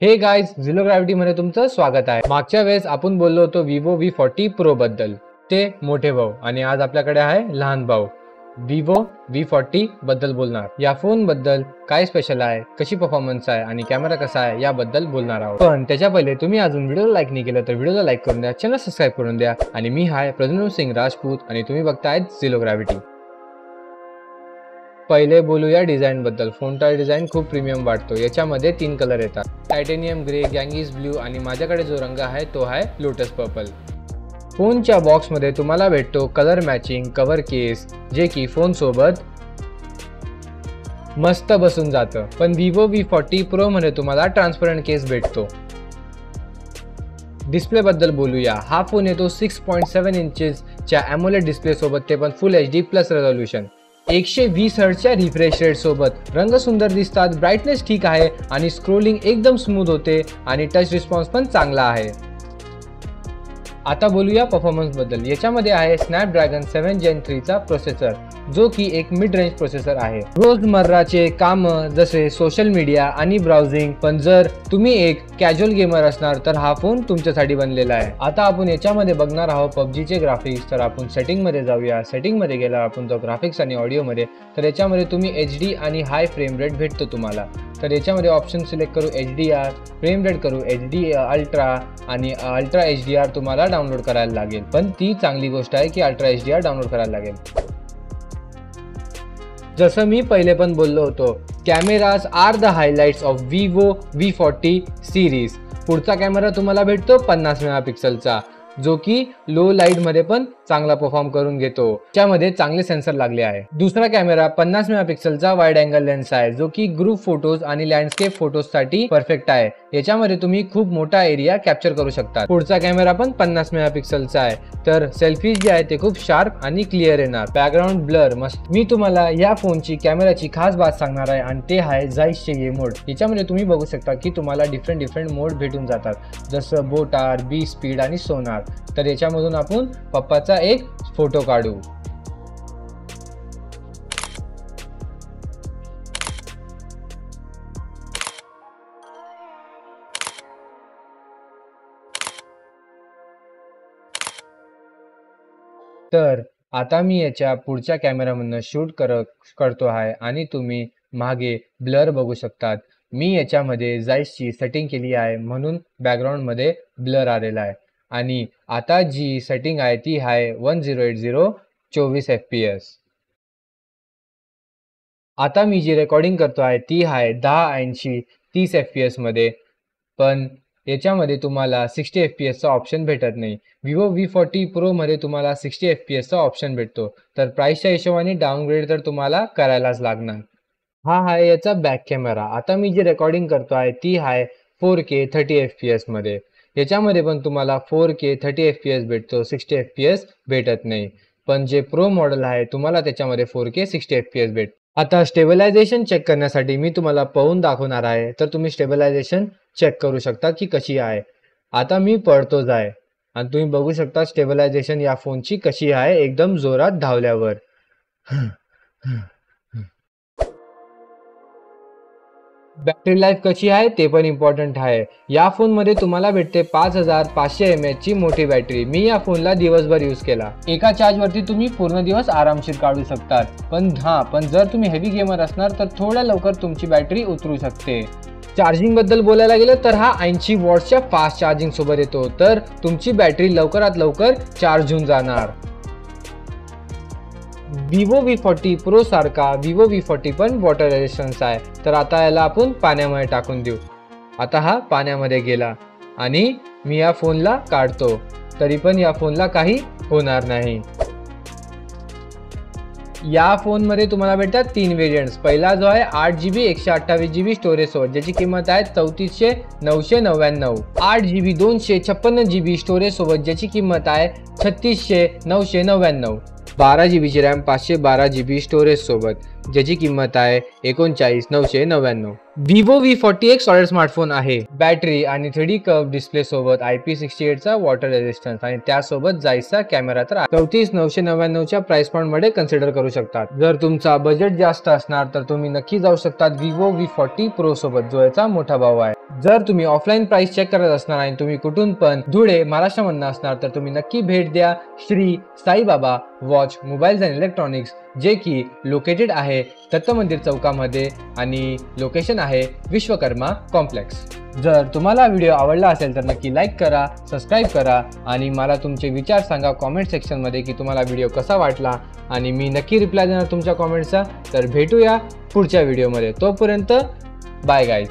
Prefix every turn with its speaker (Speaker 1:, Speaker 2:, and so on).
Speaker 1: Hey guys, zero gravity मध्ये तुमचं स्वागत आहे। मागच्या वेळेस आपण बोललो होतो Vivo V40 Pro बद्दल, ते मोठे भाऊ, आणि आज आपल्याकडे आहे लहान भाऊ Vivo V40 बद्दल बोलणार। या फोन बद्दल काय स्पेशल आहे, कशी परफॉर्मन्स आहे आणि कॅमेरा कसा आहे याबद्दल बोलणार आहोत। पण त्याच्या पहिले तुम्ही अजून व्हिडिओला लाईक नाही केलं तर व्हिडिओला लाईक करून द्या, चॅनल सबस्क्राइब करून द्या। आणि मी आहे प्रद्युम्न सिंग राजपूत आणि तुम्ही बघताय झिरो ग्रॅव्हिटी। पहिले बोलूया डिझाइन बद्दल। फोनचा डिझाइन खूप प्रीमियम वाटतो। याच्यामध्ये 3 कलर येतात, टायटेनियम ग्रे, गँगीज ब्लू आणि माझ्याकडे जो रंग आहे तो आहे लोटस पर्पल। फोनच्या बॉक्समध्ये तुम्हाला भेटतो कलर मॅचिंग कव्हर केस, जे की फोन सोबत मस्त बसून जातं। पण Vivo V40 Pro मध्ये तुम्हाला ट्रान्सपरंट केस भेटतो। डिस्प्ले बद्दल बोलूया। हा फोन येतो 6.7 इंचेसच्या AMOLED डिस्प्ले सोबत, ते पण फुल HD प्लस रेझोल्यूशन। 120 हर्ट्झच्या रिफ्रेश रेट सोबत रंग सुंदर दिसतात, ब्राईटनेस ठीक आहे आणि स्क्रोलिंग एकदम स्मूथ होते आणि टच रिस्पॉन्स पण चांगला आहे। आता बोलूया परफॉर्मन्स बद्दल। याच्यामध्ये आहे स्नॅपड्रॅगन 7 Gen 3 चा प्रोसेसर, जो की एक मिड रेंज प्रोसेसर आहे। रोजमर्राचे काम जसे सोशल मीडिया आणि ब्राउझिंग, पण जर तुम्ही एक कॅज्युअल गेमर असणार तर हा फोन तुमच्यासाठी बनलेला आहे। आता आपण याच्यामध्ये बघणार आहोत पबजीचे ग्राफिक्स। तर आपण सेटिंग मध्ये जाऊया। सेटिंग मध्ये गेला आपण तो ग्राफिक्स आणि ऑडिओ मध्ये, तर याच्यामध्ये तुम्ही HD आणि हाय फ्रेम रेट भेटतो तुम्हाला। तर याच्यामध्ये ऑप्शन सिलेक्ट करू HDR, फ्रेम रेट करू HD अल्ट्रा आणि अल्ट्रा HDR तुम्हाला डाउनलोड करायला लागेल। पण ती चांगली गोष्ट आहे की अल्ट्रा HDR डाउनलोड करायला लागेल। जसं मी पहिले पण बोललो होतो, cameras are the highlights of Vivo V40 series. पुढचा कॅमेरा तुम्हाला भेटतो 50 मेगापिक्सलचा, जो की लो लाईट मध्ये पण चांगला परफॉर्म करून घेतो। त्यामध्ये चांगले सेन्सर लागले आहे। दुसरा कॅमेरा 50 मेगापिक्सलचा वाईड अँगल लेन्स आहे, जो की ग्रुप फोटोज आणि लँडस्केप फोटोज साठी परफेक्ट आहे। याच्यामध्ये तुम्ही खूप मोठा एरिया कॅप्चर करू शकता। पुढचा कॅमेरा पण 50 मेगापिक्सलचा आहे, तर सेल्फीज जे आहे ते खूप शार्प आणि क्लिअर येणार। बॅकग्राऊंड ब्लर मस्त। मी तुम्हाला या फोनची कॅमेराची खास बात सांगणार आहे आणि ते आहे जाईसचे ये मोड। याच्यामध्ये तुम्ही बघू शकता की तुम्हाला डिफरंट मोड भेटून जातात, जसं बोटार, बी स्पीड आणि सोनार। तर याच्यामधून आपण पप्पाचा एक फोटो काढू। तर आता मी याच्या पुढच्या कॅमेरामधून शूट करतो आहे आणि तुम्ही मागे ब्लर बघू शकतात। मी याच्यामध्ये जाईसची सेटिंग केली आहे म्हणून बॅकग्राऊंड मध्ये ब्लर आलेला आहे। आणि आता जी सेटिंग आहे ती आहे 1080 24 FPS। आता मी जी रेकॉर्डिंग करतो आहे ती आहे 1080 30 FPS मध्ये, पण याच्यामध्ये तुम्हाला 60 FPS चा ऑप्शन भेटत नाही। Vivo V40 Pro मध्ये तुम्हाला 60 FPS चा ऑप्शन भेटतो, तर प्राइसच्या हिशोबाने डाउनग्रेड तर तुम्हाला करायलाच लागणार। हा आहे याचा बॅक कॅमेरा। आता मी जी रेकॉर्डिंग करतो आहे ती आहे 4K 30 FPS मध्ये। याच्यामध्ये पण तुम्हाला 4K 30 FPS भेटतो, 60 FPS भेटत नाही। पण जे प्रो मॉडेल आहे तुम्हाला त्याच्यामध्ये 4K 60 FPS भेटतो। आता स्टेबलायझेशन चेक करण्यासाठी मी तुम्हाला पळवून दाखवणार आहे, तर तुम्ही स्टेबलायझेशन चेक करू शकता की कशी आहे। आता मी पळतोच आहे आणि तुम्ही बघू शकता स्टेबलायझेशन या फोनची कशी आहे एकदम जोरात धावल्यावर। बॅटरी लाईफ कशी आहे ते पण इम्पॉर्टंट आहे। या फोनमध्ये तुम्हाला भेटते 5500 mAh ची मोठी बॅटरी। मी या फोनला दिवसभर यूज केला। एका चार्जवरती तुम्ही पूर्ण दिवस आरामशीर काढू शकतात। पण जर तुम्ही हेवी गेमर असणार तर थोड्या लवकर तुमची बॅटरी उतरू शकते। चार्जिंग बद्दल बोलायला गेलं तर हा 80 वॉट्सच्या फास्ट चार्जिंग सोबत येतो, तर तुमची बॅटरी लवकरात लवकर चार्ज होऊन जाणार। Vivo V40 Pro सारखा Vivo V40 पण वॉटर रेजिस्टन्स आहे। तर आता याला आपण पाण्यामध्ये टाकून देऊ। आता हा पाण्यामध्ये गेला आणि मी या फोनला काढतो, तरी पण या फोनला काही होणार नाही। या फोनमध्ये तुम्हाला भेटतात 3 व्हेरियंट्स। पहिला जो आहे 8GB 128GB स्टोरेज सोबत, ज्याची किंमत आहे 34,999। 8GB 256GB स्टोरेज सोबत, ज्याची किंमत आहे 36,999। 12GB ची रॅम 512GB स्टोरेज सोबत, ज्याची किंमत आहे 39,999। Vivo V40 एक सॉलिड स्मार्टफोन आहे। बॅटरी आणि 3D कर्व डिस्प्ले सोबत IP68 चा वॉटर रेजिस्टन्स आणि त्यासोबत जाईसचा कॅमेरा तर 34,999 च्या प्राइस पॉइंट मध्ये कन्सिडर करू शकतात। जर तुमचा बजेट जास्त असणार तर तुम्ही नक्की जाऊ शकतात Vivo V40 Pro सोबत, जो याचा मोठा भाऊ आहे। जर तुम्ही ऑफलाईन प्राइस चेक करत असणार आणि तुम्ही कुठून पण धुळे महाराष्ट्रामधनं असणार तर तुम्ही नक्की भेट द्या Shri Saibaba watch mobiles and electronics, जे की लोकेटेड आहे दत्त मंदिर चौकामध्ये आणि लोकेशन आहे विश्वकर्मा कॉम्प्लेक्स. जर तुम्हाला व्हिडिओ आवडला असेल तर नक्की लाईक करा, सबस्क्राईब करा आणि मला तुमचे विचार सांगा कॉमेंट सेक्शनमध्ये की तुम्हाला व्हिडिओ कसा वाटला आणि मी नक्की रिप्लाय देणार तुमच्या कॉमेंट्सचा. तर भेटूया पुढच्या व्हिडिओमध्ये. तोपर्यंत बाय गाईज.